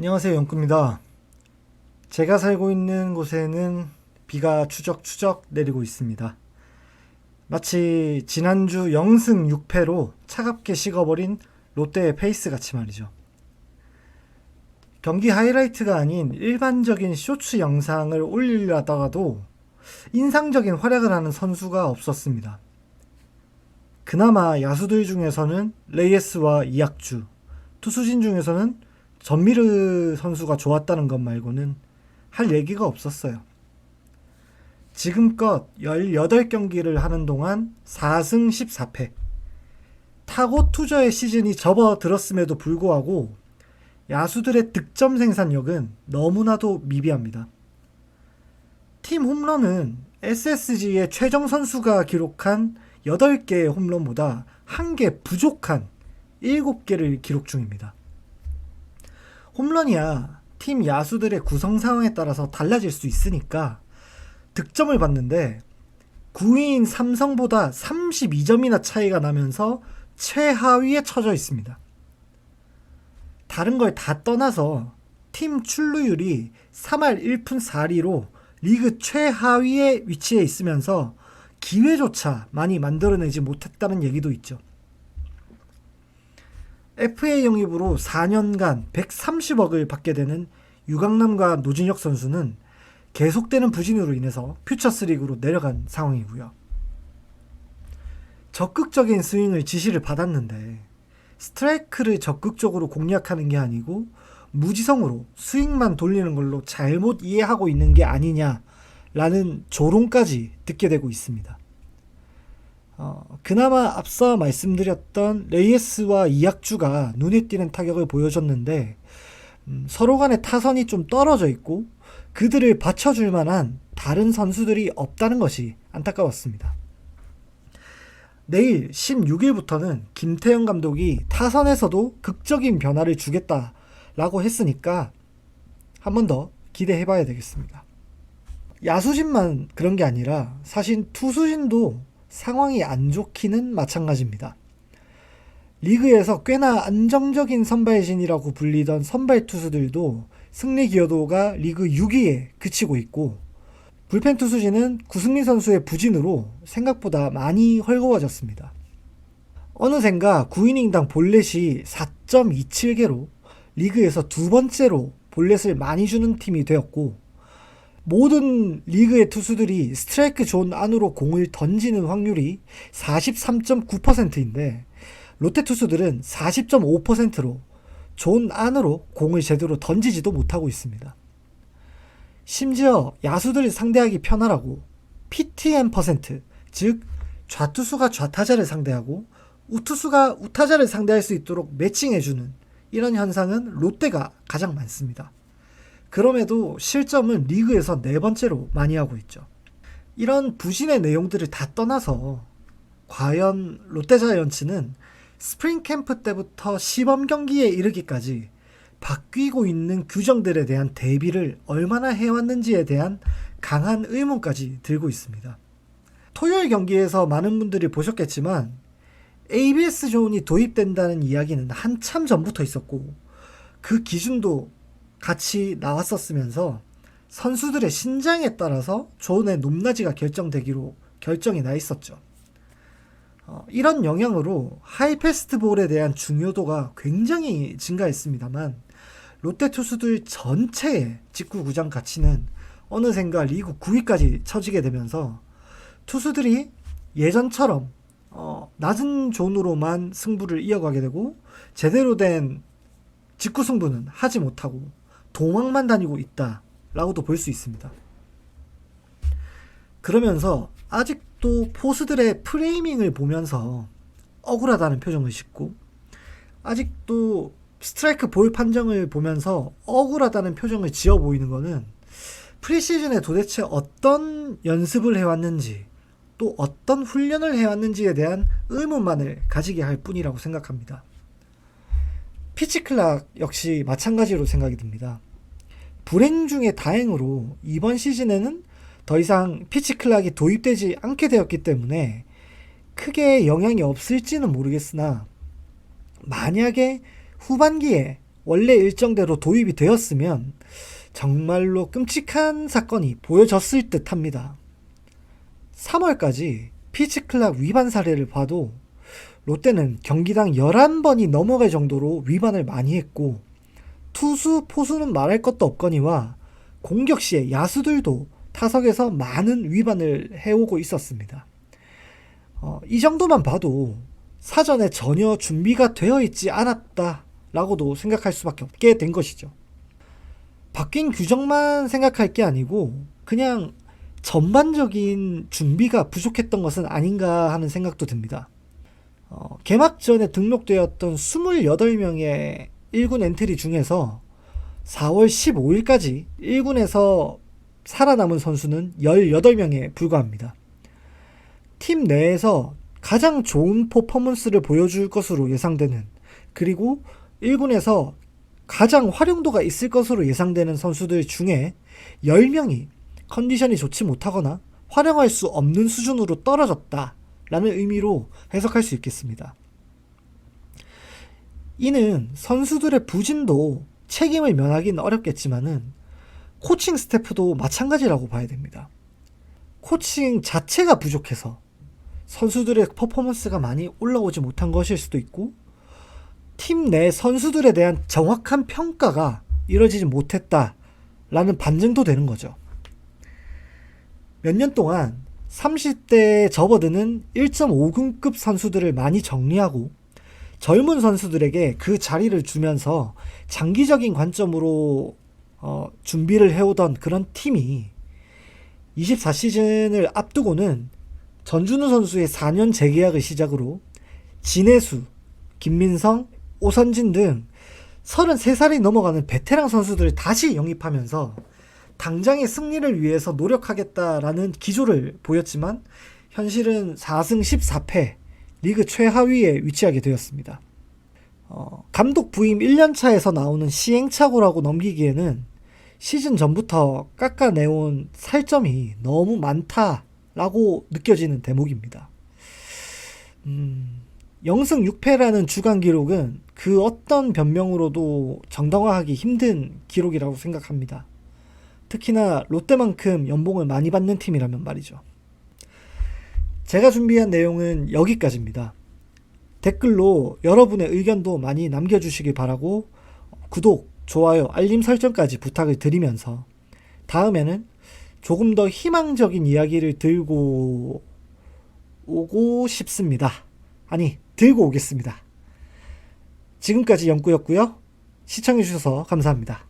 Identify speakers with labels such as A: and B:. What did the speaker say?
A: 안녕하세요, 영구입니다. 제가 살고 있는 곳에는 비가 추적추적 내리고 있습니다. 마치 지난주 0승 6패로 차갑게 식어버린 롯데의 페이스 같이 말이죠. 경기 하이라이트가 아닌 일반적인 쇼츠 영상을 올리려다가도 인상적인 활약을 하는 선수가 없었습니다. 그나마 야수들 중에서는 레이에스와 이학주, 투수진 중에서는 전미르 선수가 좋았다는 것 말고는 할 얘기가 없었어요. 지금껏 18경기를 하는 동안 4승 14패. 타고 투저의 시즌이 접어들었음에도 불구하고 야수들의 득점 생산력은 너무나도 미비합니다. 팀 홈런은 SSG의 최정 선수가 기록한 8개의 홈런보다 1개 부족한 7개를 기록 중입니다. 홈런이야 팀 야수들의 구성 상황에 따라서 달라질 수 있으니까 득점을 받는데 9위인 삼성보다 32점이나 차이가 나면서 최하위에 처져 있습니다. 다른 걸 다 떠나서 팀 출루율이 3할 1푼 4리로 리그 최하위에 위치해 있으면서 기회조차 많이 만들어내지 못했다는 얘기도 있죠. FA 영입으로 4년간 130억을 받게 되는 유강남과 노진혁 선수는 계속되는 부진으로 인해서 퓨처스 리그로 내려간 상황이고요. 적극적인 스윙을 지시를 받았는데 스트라이크를 적극적으로 공략하는 게 아니고 무지성으로 스윙만 돌리는 걸로 잘못 이해하고 있는 게 아니냐라는 조롱까지 듣게 되고 있습니다. 그나마 앞서 말씀드렸던 레이에스와 이학주가 눈에 띄는 타격을 보여줬는데 서로 간의 타선이 좀 떨어져 있고 그들을 받쳐줄 만한 다른 선수들이 없다는 것이 안타까웠습니다. 내일 16일부터는 김태형 감독이 타선에서도 극적인 변화를 주겠다라고 했으니까 한 번 더 기대해봐야 되겠습니다. 야수진만 그런 게 아니라 사실 투수진도 상황이 안 좋기는 마찬가지입니다. 리그에서 꽤나 안정적인 선발진이라고 불리던 선발 투수들도 승리 기여도가 리그 6위에 그치고 있고 불펜 투수진은 구승민 선수의 부진으로 생각보다 많이 헐거워졌습니다. 어느샌가 9이닝당 볼넷이 4.27개로 리그에서 두 번째로 볼넷을 많이 주는 팀이 되었고 모든 리그의 투수들이 스트라이크 존 안으로 공을 던지는 확률이 43.9%인데 롯데 투수들은 40.5%로 존 안으로 공을 제대로 던지지도 못하고 있습니다. 심지어 야수들을 상대하기 편하라고 PTM 퍼센트, 즉 좌투수가 좌타자를 상대하고 우투수가 우타자를 상대할 수 있도록 매칭해주는 이런 현상은 롯데가 가장 많습니다. 그럼에도 실점은 리그에서 4번째로 많이 하고 있죠. 이런 부진의 내용들을 다 떠나서 과연 롯데자이언츠는 스프링 캠프 때부터 시범 경기에 이르기까지 바뀌고 있는 규정들에 대한 대비를 얼마나 해왔는지에 대한 강한 의문까지 들고 있습니다. 토요일 경기에서 많은 분들이 보셨겠지만 ABS 존이 도입된다는 이야기는 한참 전부터 있었고 그 기준도 같이 나왔었으면서 선수들의 신장에 따라서 존의 높낮이가 결정이 나 있었죠. 이런 영향으로 하이패스트볼에 대한 중요도가 굉장히 증가했습니다만 롯데 투수들 전체의 직구 구장 가치는 어느샌가 리그 9위까지 처지게 되면서 투수들이 예전처럼 낮은 존으로만 승부를 이어가게 되고 제대로 된 직구 승부는 하지 못하고 도망만 다니고 있다라고도 볼 수 있습니다. 그러면서 아직도 포수들의 프레이밍을 보면서 억울하다는 표정을 짓고 아직도 스트라이크 볼 판정을 보면서 억울하다는 표정을 지어 보이는 거는 프리시즌에 도대체 어떤 연습을 해왔는지 또 어떤 훈련을 해왔는지에 대한 의문만을 가지게 할 뿐이라고 생각합니다. 피치클락 역시 마찬가지로 생각이 듭니다. 불행 중에 다행으로 이번 시즌에는 더 이상 피치클락이 도입되지 않게 되었기 때문에 크게 영향이 없을지는 모르겠으나 만약에 후반기에 원래 일정대로 도입이 되었으면 정말로 끔찍한 사건이 보여졌을 듯 합니다. 3월까지 피치클락 위반 사례를 봐도 롯데는 경기당 11번이 넘어갈 정도로 위반을 많이 했고, 투수, 포수는 말할 것도 없거니와 공격 시에 야수들도 타석에서 많은 위반을 해오고 있었습니다. 이 정도만 봐도 사전에 전혀 준비가 되어 있지 않았다라고도 생각할 수밖에 없게 된 것이죠. 바뀐 규정만 생각할 게 아니고 그냥 전반적인 준비가 부족했던 것은 아닌가 하는 생각도 듭니다. 개막 전에 등록되었던 28명의 1군 엔트리 중에서 4월 15일까지 1군에서 살아남은 선수는 18명에 불과합니다. 팀 내에서 가장 좋은 퍼포먼스를 보여줄 것으로 예상되는, 그리고 1군에서 가장 활용도가 있을 것으로 예상되는 선수들 중에 10명이 컨디션이 좋지 못하거나 활용할 수 없는 수준으로 떨어졌다 라는 의미로 해석할 수 있겠습니다. 이는 선수들의 부진도 책임을 면하기는 어렵겠지만은 코칭 스태프도 마찬가지라고 봐야 됩니다. 코칭 자체가 부족해서 선수들의 퍼포먼스가 많이 올라오지 못한 것일 수도 있고, 팀 내 선수들에 대한 정확한 평가가 이루어지지 못했다라는 반증도 되는 거죠. 몇 년 동안 30대에 접어드는 1.5군급 선수들을 많이 정리하고 젊은 선수들에게 그 자리를 주면서 장기적인 관점으로 준비를 해오던 그런 팀이 24시즌을 앞두고는 전준우 선수의 4년 재계약을 시작으로 진해수, 김민성, 오선진 등 33살이 넘어가는 베테랑 선수들을 다시 영입하면서 당장의 승리를 위해서 노력하겠다라는 기조를 보였지만 현실은 4승 14패, 리그 최하위에 위치하게 되었습니다. 감독 부임 1년차에서 나오는 시행착오라고 넘기기에는 시즌 전부터 깎아내온 살점이 너무 많다라고 느껴지는 대목입니다. 0승 6패라는 주간 기록은 그 어떤 변명으로도 정당화하기 힘든 기록이라고 생각합니다. 특히나 롯데만큼 연봉을 많이 받는 팀이라면 말이죠. 제가 준비한 내용은 여기까지입니다. 댓글로 여러분의 의견도 많이 남겨주시기 바라고 구독, 좋아요, 알림 설정까지 부탁을 드리면서 다음에는 조금 더 희망적인 이야기를 들고 오고 싶습니다. 아니, 들고 오겠습니다. 지금까지 영구였고요. 시청해주셔서 감사합니다.